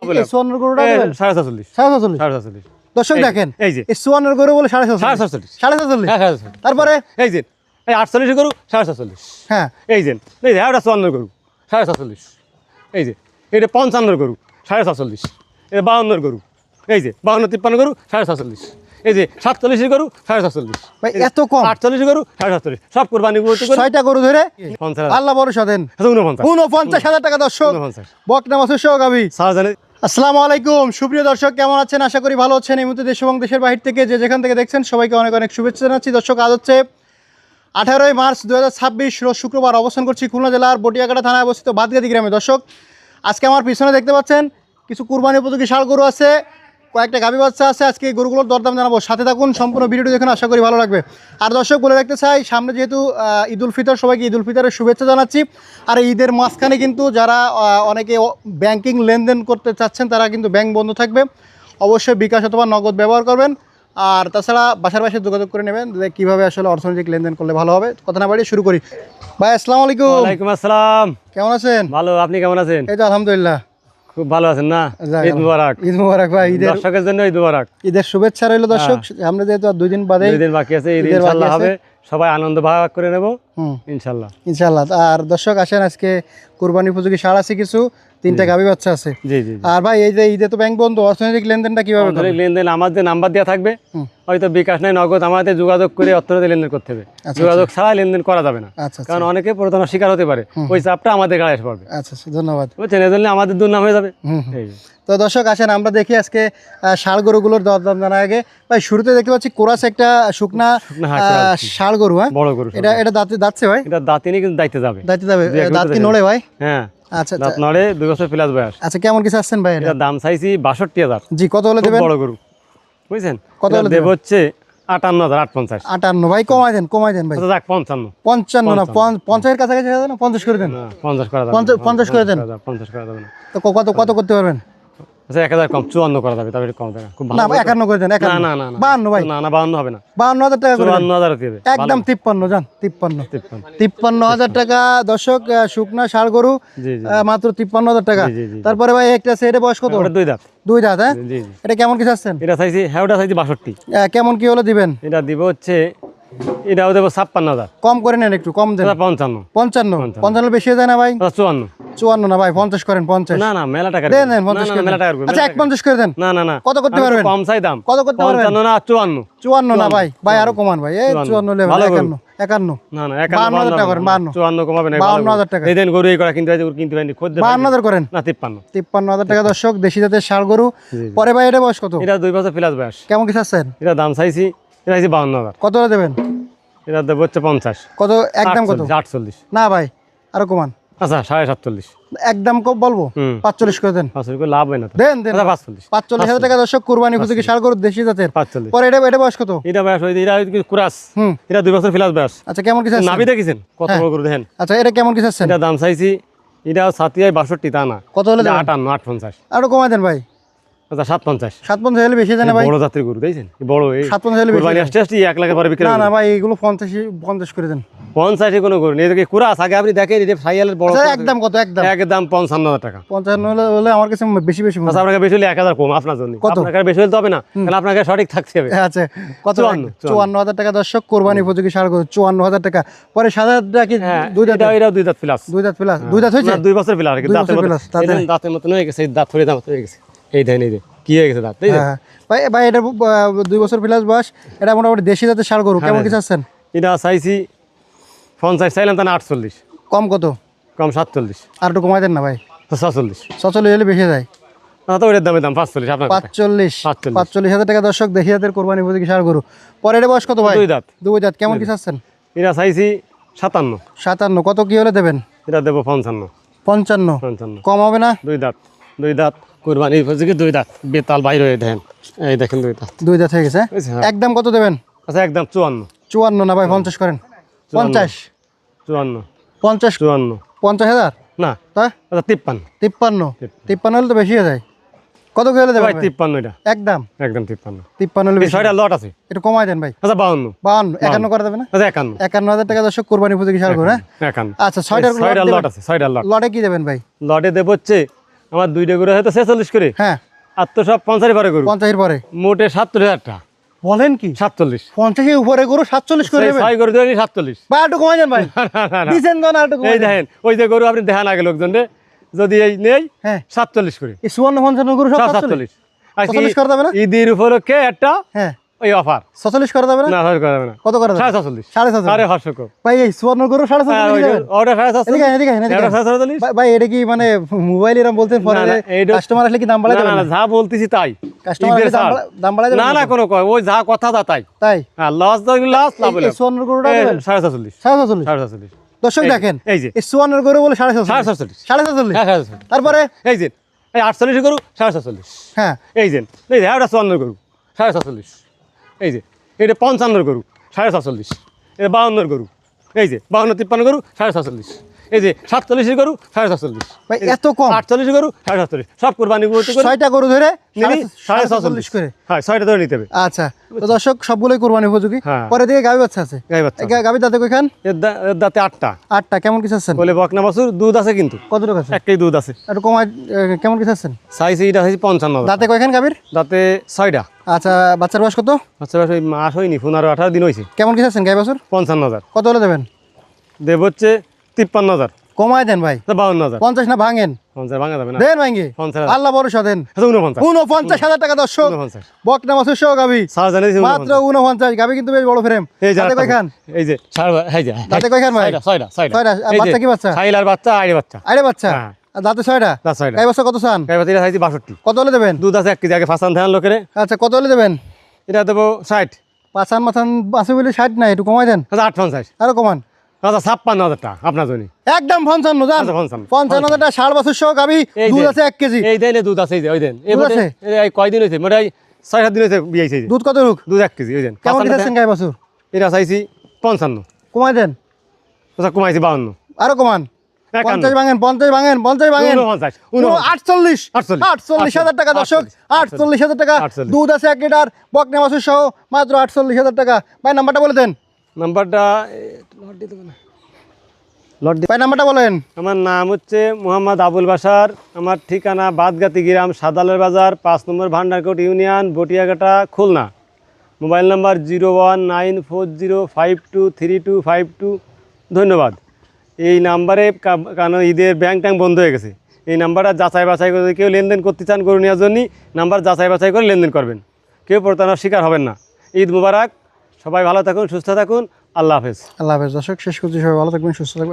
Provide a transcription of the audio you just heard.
54 গরুটা দেবেন 47.5 47 দর্শক দেখেন এই যে 54 গরু বলে 47 47 তারপরে এই যে এই 48 গরু 47 হ্যাঁ এই যে এটা 54 গরু 47 এই যে এটা 55 গরু 47 এটা 52 গরু এই যে 52 53 গরু 47 এই যে 47 গরু 47 ভাই এত কম 48 গরু 47 সব কুরবানি গরু 6টা গরু ধরে 50,000 আল্লাহ ভরসা দেন 49,000 টাকা দর্শক 49 বকনা মাছের সহ গাবি সারা জানে। আসসালামু আলাইকুম সুপ্রিয় দর্শক, কেমন আছেন? আশা করি ভালো আছেন। এই মুহূর্তে দেশ এবং দেশের বাহির থেকে যে যেখান থেকে দেখছেন সবাইকে অনেক অনেক শুভেচ্ছা জানাচ্ছি। দর্শক আজ হচ্ছে 18 মার্চ 2026 রোজ শুক্রবার। অবস্থান করছি খুলনা জেলার বটিয়াকাটা থানায় অবস্থিত বাদগাদি গ্রামে। দর্শক আজকে আমার পিছনে দেখতে পাচ্ছেন কিছু কুরবানি উপযোগী ষাঁড় গরু আছে, কয়েকটা গাভী বাচ্চা আছে। আজকে এই গরুগুলোর দরদাম জানাবো, সাথে থাকুন, সম্পূর্ণ ভিডিওটি দেখুন, আশা করি ভালো লাগবে। আর দর্শক বলে রাখতে চাই, সামনে যেহেতু ঈদ উল ফিতর, সবাইকে ঈদ উল ফিতরের শুভেচ্ছা জানাচ্ছি। আর ঈদের মাঝখানে কিন্তু যারা অনেকে ব্যাংকিং লেনদেন করতে চাচ্ছেন তারা কিন্তু ব্যাংক বন্ধ থাকবে, অবশ্যই বিকাশ অথবা নগদ ব্যবহার করবেন। আর তাছাড়া বাসার বাসায় যোগাযোগ করে নেবেন যে কীভাবে আসলে অর্থনৈতিক লেনদেন করলে ভালো হবে। কথা না বাড়িয়ে শুরু করি। ভাই আসসালামু আলাইকুম। ওয়ালাইকুম আসসালাম। কেমন আছেন? ভালো, আপনি কেমন আছেন? এই তো আলহামদুলিল্লাহ খুব ভালো আছেন না? ঈদ মুবারক। ঈদ মুবারক ভাই। দর্শকের জন্য ঈদ মুবারক, ঈদের শুভেচ্ছা রইল দর্শক। আমরা যেহেতু আর 2 দিন বাদে, 2 দিন বাকি আছে, ঈদ ইনশাআল্লাহ হবে, সবাই আনন্দ ভাগ করে নেব ইনশাআল্লাহ। ইনশাআল্লাহ। আর দর্শক আসেন, আজকে কুরবানি উপযোগী ষাঁড় আছে কিছু, 3টা গাভী বাচ্চা আছে। জি জি। আর ভাই এই যে ঈদে তো ব্যাংক বন্ধ, অর্থনৈতিক লেনদেনটা কিভাবে করবেন? অর্থনৈতিক লেনদেন আমাদের নাম্বার দেওয়া থাকবে, হয়তো বিকাশ নাই নগদ, আমাদের যোগাযোগ করে অর্থনৈতিক লেনদেন করতে হবে। যোগাযোগ ছাড়া লেনদেন করা যাবে না, কারণ অনেকে প্রতারণার শিকার হতে পারে, ওই চাপটা আমাদের গায়ে এসে পড়বে। আচ্ছা ধন্যবাদ। বুঝছেন, এজন্য আমাদের দুর্নাম হয়ে যাবে। তো দর্শক আসেন আমরা দেখি আজকে ষাঁড় গরুগুলোর দরদাম জানা আগে। ভাই শুরুতে দেখতে পাচ্ছি কোরাস একটা শুকনা ষাঁড় গরু। হ্যাঁ বড় গরু, এটা দাঁতছে ভাই? এটা দাঁতিনি, কিন্তু দাইতে যাবে, দাঁত কি নড়ে ভাই? হ্যাঁ আচ্ছা দাঁত নড়ে, 2 বছর প্লাস বয়স। আচ্ছা কেমন কিছু আসছেন ভাই? এটা দাম চাইছি 62,000। জি, কত হলে দেবেন? বড় গরু বুঝছেন, কত হলে দেব হচ্ছে 58,850। 58 ভাই, কমাই দেন ভাই। আচ্ছা যাক 55 না 50 এর কাছাকাছি হবে না? 50 করে দেন। 50 করা যাবে, 50 করে দেন। 50 করা যাবে না তো কত করতে পারবেন? আচ্ছা 1000 কম, 54 করা যাবে, তবে কম টাকা খুব ভালো। না 51 করে দেন। 51 না 52 ভাই। না 52 হবে না, 52,000 টাকা করে দেন। 54,000 দিবে একদম 53 জান, 53,000 টাকা। দর্শক শুকনা ষাঁড় গরু মাত্র 53,000 টাকা। তারপরে ভাই একটা আছে, এটা বয়স কত? ওটা 2 দাঁত। 2 দাঁত। হ্যাঁ এটা কেমন কি চাচ্ছেন? এটা চাইছি, হ্যাঁ ওটা চাইছি 62। কেমন কি হলে দিবেন? এটা দিব হচ্ছে, এটাও দেবো 56,000। কম করে নেন, একটু কম দেন। 55 বেশি হয়ে যায় না ভাই? 54 না ভাই, 50 করেন। 50 না মেলা টাকা দেন, 50 করে মেলা টাকা। আচ্ছা 51 করে দেন। না কত করতে পারবেন? কম চাই দাম। কত করতে পারবেন? 55 না 54 না ভাই আরো কমান ভাই। এই 54 লেভেল। 51 না 52,000 টাকা করেন। 54 কমাবে না, 52,000 টাকা। এই দেন গরু এই করা, কিন্তু কিনতে পারেনি, খোদ 52,000 করেন না 53,000 টাকা। দর্শক দেশি জাতের ষাঁড় গরু। পরে ভাই এটা বয়স কত? এটা 2 বছর প্লাস বয়স। কেমন কি চাচ্ছেন? এটা দাম চাইছি, এটা চাইছি 52,000। কত হলে দেবেন? এটা দেব হচ্ছে 50। কত একদম? কত? 48 না ভাই আরো কমান। আচ্ছা 47.5 একদম বলবো 45 করে দেন। 45 করে লাভ হয় না তো। দেন 45,000 টাকা। দর্শক কুরবানি উপযোগী ষাঁড় গরু দেশি জাতের। 45। পরে এটা বয়স কত? এটা বয়স হইছে, এটা কুরাস, এটা 2 বছর প্লাস বয়স। আচ্ছা কেমন কি চাচ্ছেন? নাভি দেখেছেন কত বড় গরু দেখেন। আচ্ছা এটা কেমন কি চাচ্ছেন? এটা দাম চাইছি, এটা 62 তা না। কত হলে দেবেন? 58 850। আরো কমাই দেন ভাই। আচ্ছা 57 হলে বেশি দেন ভাই। বড় জাতের গরু দেখছেন, বড় এই 57 হলে বেশি। কুরবানি আসতে 1 লাখের পরে বিক্রি। না ভাই এগুলো 50 করে দেন। 50 কোনো গরু নেই, এদিকে কুরাস আগে আপনি দেখেন, এটা ফাইয়ালের বড়। আচ্ছা একদম কত? একদম 55,000 টাকা। 55 হলে আমার কাছে বেশি মনে হয়। আচ্ছা আপনাকে বেশি হলে 1000 কম আপনার জন্য। আপনাকে বেশি হলে তো হবে না, কারণ আপনাকে সঠিক থাকতে হবে। আচ্ছা কত? 54,000 টাকা। দর্শক কুরবানি উপযোগী ষাঁড় গরু 54,000 টাকা। পরে সাদাটা কি 2 দাঁত? এটাও 2 দাঁত প্লাস। 2 দাঁত প্লাস। 2 দাঁত হয়েছে? 2 বছর প্লাস, দাঁতের মতন হয়ে গেছে, দাঁত ধরে দাঁত হয়ে গেছে, এই দেন এই কি হয়ে গেছে দাঁত। ভাই এটা 2 বছর প্লাস বয়স। এটা মোটামুটি দেশি জাতের ষাঁড় গরু। কেমন কি চাচ্ছেন? এটা চাইছি 50, চাইলাম তা 48। কম কত? কম 47। আর একটু কমাই দেন না ভাই। 46 হলে বেশি যায়। তো ওটার দামের দাম 45 আপনার 45,000 টাকা। দর্শক দেশি জাতের কোরবানি উপযোগী ষাঁড় গরু। পরে এটা বয়স কত ভাই? 2 দাঁত। কেমন কি চাচ্ছেন? এটা চাইছি 57। কত কি হলে দেবেন? এটা দেবো 55। 55 কম হবে না? 2 দাঁত কোরবানি উপযোগী, 2 দাঁত বেতাল বাইরে হয়ে দেখেন, এই দেখেন 2 দাঁত। 2 দাঁত হয়ে গেছে। একদম কত দেবেন? আচ্ছা একদম 54 না ভাই, 50 করেন। 50 50,000 না। আচ্ছা 53 হলে তো বেশি হয়ে যায়। কত হলে দেবেন? 53 এটা একদম 53 হলে বেশি। 6টা লট আছে, একটু কমাই দেন ভাই। আচ্ছা 52 51 করে দেবেন না? আচ্ছা 51,000 টাকা। দর্শক কুরবানি উপযোগী ষাঁড় গরু। হ্যাঁ 51। আচ্ছা 6টা লট আছে, 6টা লট। লটে কি দেবেন ভাই? লটে দেব হচ্ছে আমার দুইটা গরু হয়তো 46 করে, হ্যাঁ আর তো সব 50 পরে গরু, 50 এর পরে মোটে 70,000 বলেন কি 47, 50 এর উপরে গরু 47 করে দেবেন? 6 গরু ধরে 47। ভাই একটু কমাই দেন ভাই, দিছেন তো না একটু কমাই এই দেন। দেখেন ওই যে গরু আপনি দেখান আগে লোকজন রে, যদি এই নেই হ্যাঁ 47 করে, এই 54 55 গরু সব সব 47 47। আজকে 47 করে দেবে না? ঈদের উপলক্ষে একটা হ্যাঁ ওই অফার 47 করে দেবে না? না হয় করা যাবে না, কত করে দেবে? 47.5 47 আরে হর্ষক ভাই এই 54 গরু 47 করে দেবেন? ওটা 47, এদিকে আয়, এদিকে আয়, এদিকে আয়। এটা 47। ভাই এটা কি মানে মোবাইল এরকম বলতেন পরে না, না, এইটা- কাস্টমার আসলে কি দাম বাড়াই না, দেবেন না, যা বলতেছি তাই, কাস্টমার ঈদের আসলে ছাড়। দাম বাড়াই দেবেন না না কোনো কয় ওই যা কথা যা তাই, তাই হ্যাঁ লস লস লাভ হলো 54 গরুটা দেবেন 47, 47 47, দর্শক দেখেন এই যে এই 54 গরু বলে 47 47, 47 হ্যাঁ 47। তারপরে এই যে এই 48 গরু 47, হ্যাঁ এই যে এই যে এটা 54 গরু 47, এই যে এটা 55 গরু 47, এটা 52 গরু, এই যে 52 53 গরু 47, এই যে 47 গরু 47, ভাই এত কম 48 গরু 47, সব কুরবানি করতে করে 6টা গরু ধরে নিলি 47 করে হ্যাঁ 6টা ধরে নিতে হবে। আচ্ছা তো দর্শক সবগুলোই কুরবানি উপযোগী হ্যাঁ। পরে দিকে গাবি বাচ্চা আছে গাই বাচ্চা গাবি দাঁতে কইখান এর দাঁতে 8টা, 8টা কেমন কি চাচ্ছেন বলে বকনা বাছুর, দুধ আছে কিন্তু কতটুকু আছে একটাই দুধ আছে, একটু কমাই কেমন কি চাচ্ছেন সাইজ এটা হয়েছে 55, দাঁতে কয়খান গাবির দাঁতে 6টা। আচ্ছা বাচ্চার বয়স কত আচ্ছা ওই মাস হয়নি 15-18 দিন হয়েছে, কেমন কি চাচ্ছেন গাই বাছুর 55,000 কত হলে দেবেন দেব হচ্ছে 53,000, কমাই দেন ভাই 52,000, 50 না ভাঙেন 50 ভাঙা যাবে না, দেন ভাঙ্গি 50,000, আল্লাহ ভরসা দেন আচ্ছা 49, 49,000 টাকা দর্শক 49, বকনা মাছের সহ গাবি সার জানি মাত্র 49 গাবি কিন্তু বেশ বড় ফ্রেম এই যে দাঁতে কয়খান এই যে এই যে দাঁতে কয়খান ভাই? 6টা ছয়টা। আর বাচ্চা কি বাচ্চা? ছাইলার বাচ্চা আইরে বাচ্চা, আরে বাচ্চা হ্যাঁ। আর দাঁতে 6টা দাঁত 6টা। গাই বাচ্চা কত চান গাই বাচ্চা এটা হয়েছে 62, কত হলে দেবেন দুধ আছে 1 কেজি, আগে ফাসান ধ্যান লোকেরে, আচ্ছা কত হলে দেবেন এটা দেবো 60, পাঁচান মাথান আছে বলে 60 না একটু কমাই দেন আচ্ছা 58, আরো কমান আচ্ছা 56,000 টাকা আপনার জন্য, একদম 55 জান আচ্ছা 55, 55,000 টাকা 60 বছর সহ গাবি এই দুধ যে, আছে 1 কেজি এই দেন দুধ আছে, এই যে ওই দেন এই দুধ মোটে- আছে? এই কয়দিন হয়েছে মোটে 6-7 দিন হয়েছে বিয়ে হয়েছে, দুধ কত রুক দুধ 1 কেজি, ওই দেন কেমন ফাসানটা দিতেছেন দেন। গাই বাছুর এটা চাইছি 55, কমাই দেন আচ্ছা কমাইছি 52, আরো কমান 50 ভাঙেন 50 ভাঙেন 50 ভাঙেন 49, 48 48,000 টাকা দর্শক 48,000 টাকা 48,000 দুধ আছে 1 লিটার বকনা মাছের সহ মাত্র 48,000 টাকা ভাই নাম্বারটা বলে দেন নাম্বারটা লট ভাই নাম্বারটা বলেন আমার নাম হচ্ছে মোহাম্মদ আবুল বাশার, আমার ঠিকানা বাদগাতি গ্রাম সাদালের বাজার 5 নম্বর Bhandarkot union Batiaghata Khulna, mobile number 01940523252। ধন্যবাদ। এই নাম্বারে কারণ ঈদের ব্যাংক ট্যাঙ্ক বন্ধ হয়ে গেছে, এই নাম্বারটা যাচাই বাছাই করে কেউ লেনদেন করতে চান গরু নেওয়ার জন্য নাম্বার যাচাই বাছাই করে লেনদেন করবেন, কেউ প্রতারণার শিকার হবেন না। ঈদ মুবারক, সবাই ভালো থাকুন সুস্থ থাকুন, আল্লাহ হাফেজ। আল্লাহ হাফেজ দর্শক শেষ করছি সবাই ভালো থাকবেন সুস্থ থাকবেন।